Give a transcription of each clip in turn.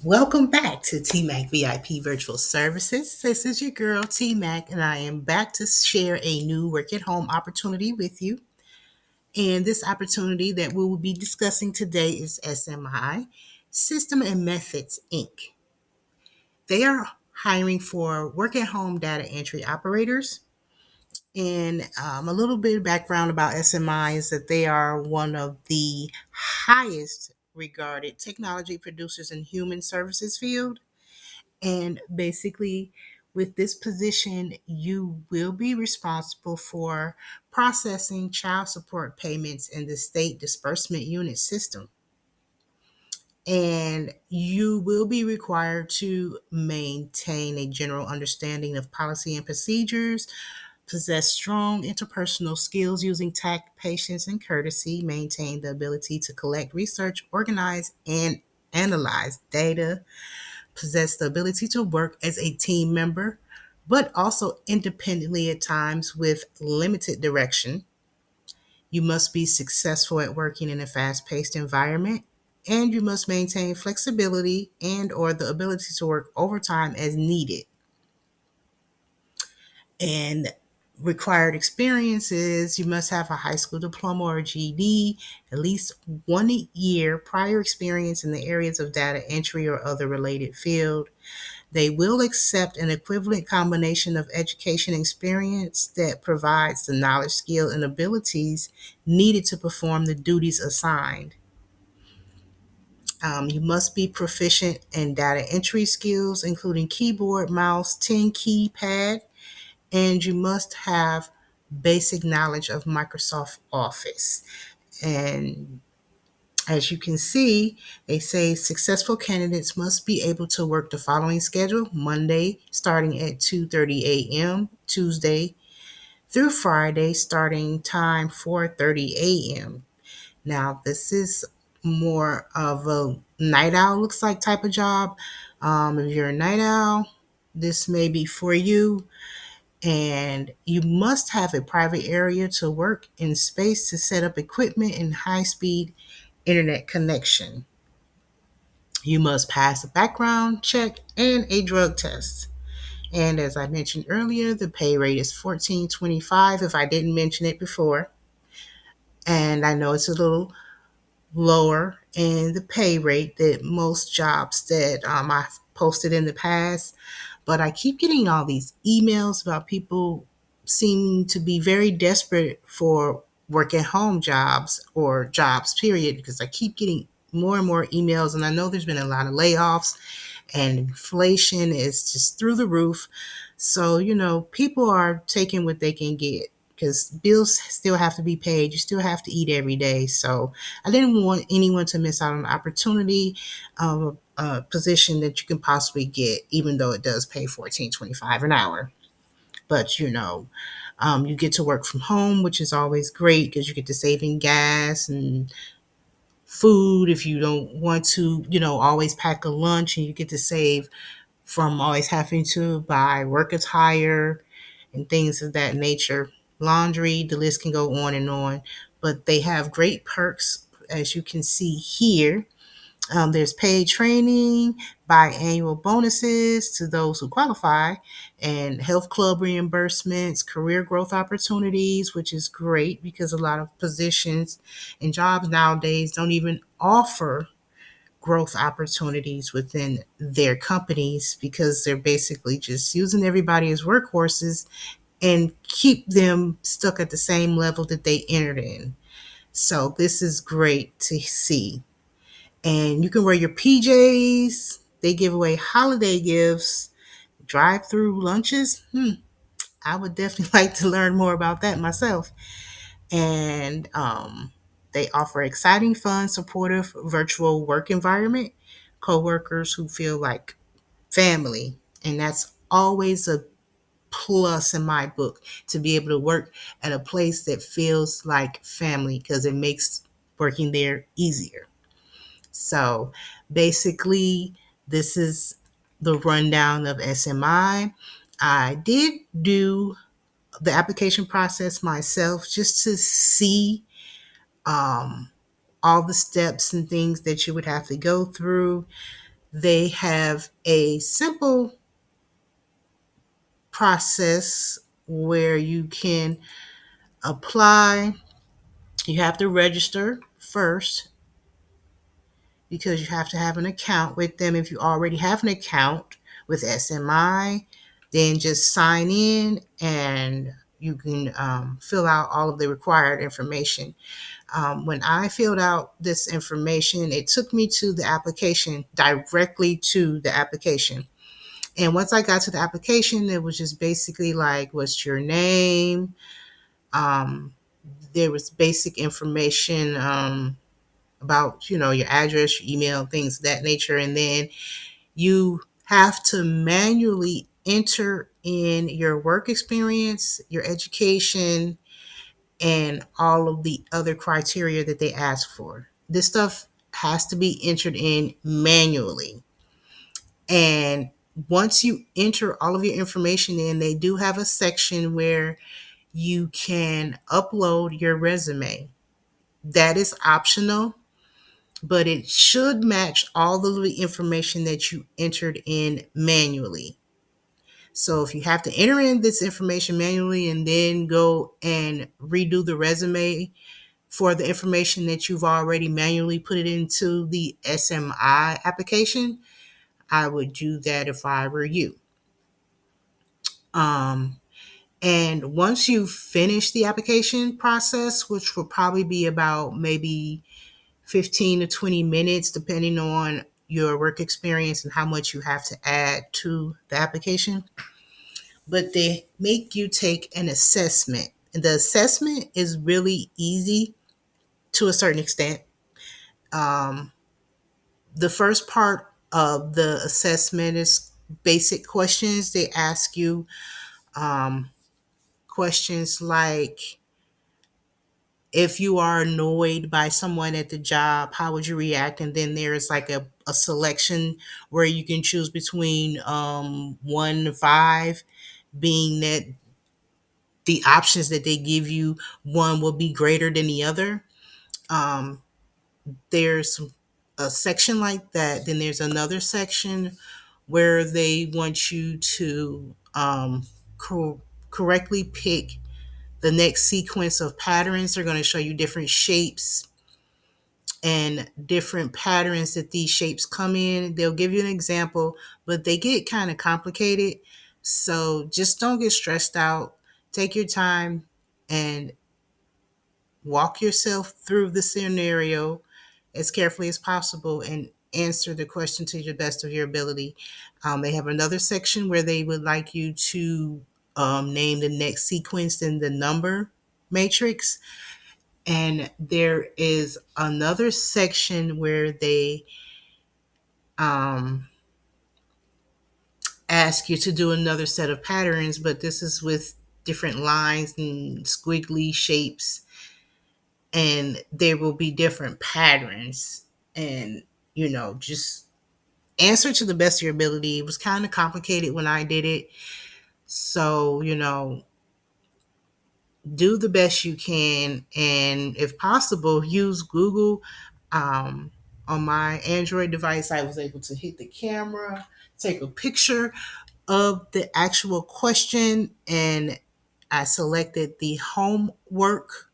Welcome back to TMAC VIP Virtual Services. This is your girl TMAC, and I am back to share a new work at home opportunity with you. And this opportunity that we will be discussing today is SMI, System and Methods Inc. They are hiring for work at home data entry operators. And a little bit of background about SMI is that they are one of the highest regarded technology producers in human services field. And basically, with this position, you will be responsible for processing child support payments in the state disbursement unit system. And you will be required to maintain a general understanding of policy and procedures, possess strong interpersonal skills using tact, patience, and courtesy, maintain the ability to collect, research, organize, and analyze data, possess the ability to work as a team member, but also independently at times with limited direction. You must be successful at working in a fast-paced environment, and you must maintain flexibility and or the ability to work overtime as needed. And required experiences, you must have a high school diploma or GED, at least 1 year prior experience in the areas of data entry or other related field. They will accept an equivalent combination of education experience that provides the knowledge, skill, and abilities needed to perform the duties assigned. You must be proficient in data entry skills, including keyboard, mouse, 10 keypad, and you must have basic knowledge of Microsoft Office. And as you can see, they say successful candidates must be able to work the following schedule: Monday starting at 2:30 a.m., Tuesday through Friday starting time 4:30 a.m. Now, this is more of a night owl looks like type of job. If you're a night owl, this may be for you. And you must have a private area to work in space to set up equipment and high speed internet connection. You must pass a background check and a drug test. And as I mentioned earlier, the pay rate is $14.25 if I didn't mention it before. And I know it's a little lower in the pay rate that most jobs that I've posted in the past. But I keep getting all these emails about people seeming to be very desperate for work at home jobs or jobs, period, because I keep getting more and more emails. And I know there's been a lot of layoffs and inflation is just through the roof. So, people are taking what they can get because bills still have to be paid. You still have to eat every day. So I didn't want anyone to miss out on the opportunity of a position that you can possibly get, even though it does pay $14.25 an hour. But you get to work from home, which is always great because you get to save in gas and food if you don't want to, always pack a lunch, and you get to save from always having to buy work attire and things of that nature. Laundry, the list can go on and on, but they have great perks as you can see here. There's paid training, biannual bonuses to those who qualify, and health club reimbursements, career growth opportunities, which is great because a lot of positions and jobs nowadays don't even offer growth opportunities within their companies because they're basically just using everybody as workhorses and keep them stuck at the same level that they entered in. So this is great to see. And you can wear your PJs. They give away holiday gifts, drive-through lunches. I would definitely like to learn more about that myself. And they offer exciting, fun, supportive virtual work environment, coworkers who feel like family, and that's always a plus in my book to be able to work at a place that feels like family because it makes working there easier. So basically, this is the rundown of SMI. I did do the application process myself just to see um, all the steps and things that you would have to go through. They have a simple process where you can apply. You have to register first because you have to have an account with them. If you already have an account with SMI, then just sign in and you can fill out all of the required information. When I filled out this information, it took me to the application, directly to the application. And once I got to the application, it was just basically like, what's your name? Um, there was basic information about, your address, your email, things of that nature. And then you have to manually enter in your work experience, your education, and all of the other criteria that they ask for. This stuff has to be entered in manually. And once you enter all of your information in, they do have a section where you can upload your resume. That is optional, but it should match all of the information that you entered in manually. So if you have to enter in this information manually and then go and redo the resume for the information that you've already manually put it into the SMI application, I would do that if I were you. Um, and once you finish the application process, which will probably be about maybe 15 to 20 minutes, depending on your work experience and how much you have to add to the application, but they make you take an assessment. And the assessment is really easy to a certain extent. Um, the first part of the assessment is basic questions. They ask you um, questions like, if you are annoyed by someone at the job, how would you react? And then there's like a selection where you can choose between 1 to 5, being that the options that they give you, one will be greater than the other. Um, there's a section like that. Then there's another section where they want you to correctly pick the next sequence of patterns. They're going to show you different shapes and different patterns that these shapes come in. They'll give you an example, but they get kind of complicated. So just don't get stressed out. Take your time and walk yourself through the scenario as carefully as possible and answer the question to the best of your ability. They have another section where they would like you to name the next sequence in the number matrix. And there is another section where they um, ask you to do another set of patterns, but this is with different lines and squiggly shapes, and there will be different patterns. And, just answer to the best of your ability. It was kind of complicated when I did it. So, do the best you can, and if possible, use Google. Um, on my Android device, I was able to hit the camera, take a picture of the actual question, and I selected the homework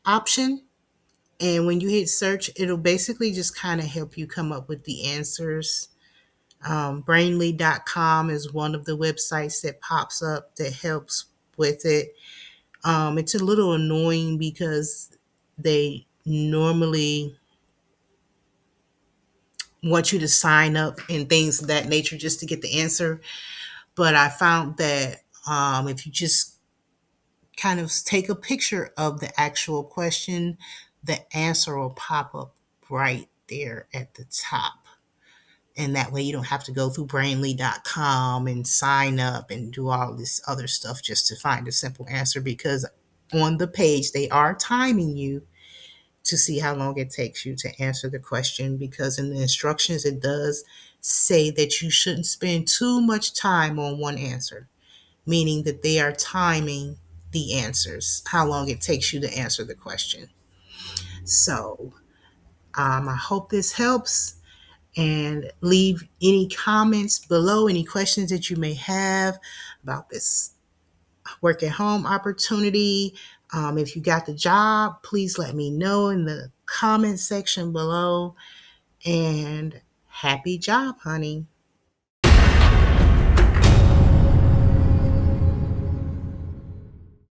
option. And when you hit search, it'll basically just kind of help you come up with the answers. Brainly.com is one of the websites that pops up that helps with it. It's a little annoying because they normally want you to sign up and things of that nature just to get the answer. But I found that if you just kind of take a picture of the actual question, the answer will pop up right there at the top. And that way you don't have to go through brainly.com and sign up and do all this other stuff just to find a simple answer, because on the page they are timing you to see how long it takes you to answer the question, because in the instructions it does say that you shouldn't spend too much time on one answer, meaning that they are timing the answers, how long it takes you to answer the question. So I hope this helps. and leave any comments below, any questions that you may have about this work at home opportunity. If you got the job, please let me know in the comment section below. And happy job hunting.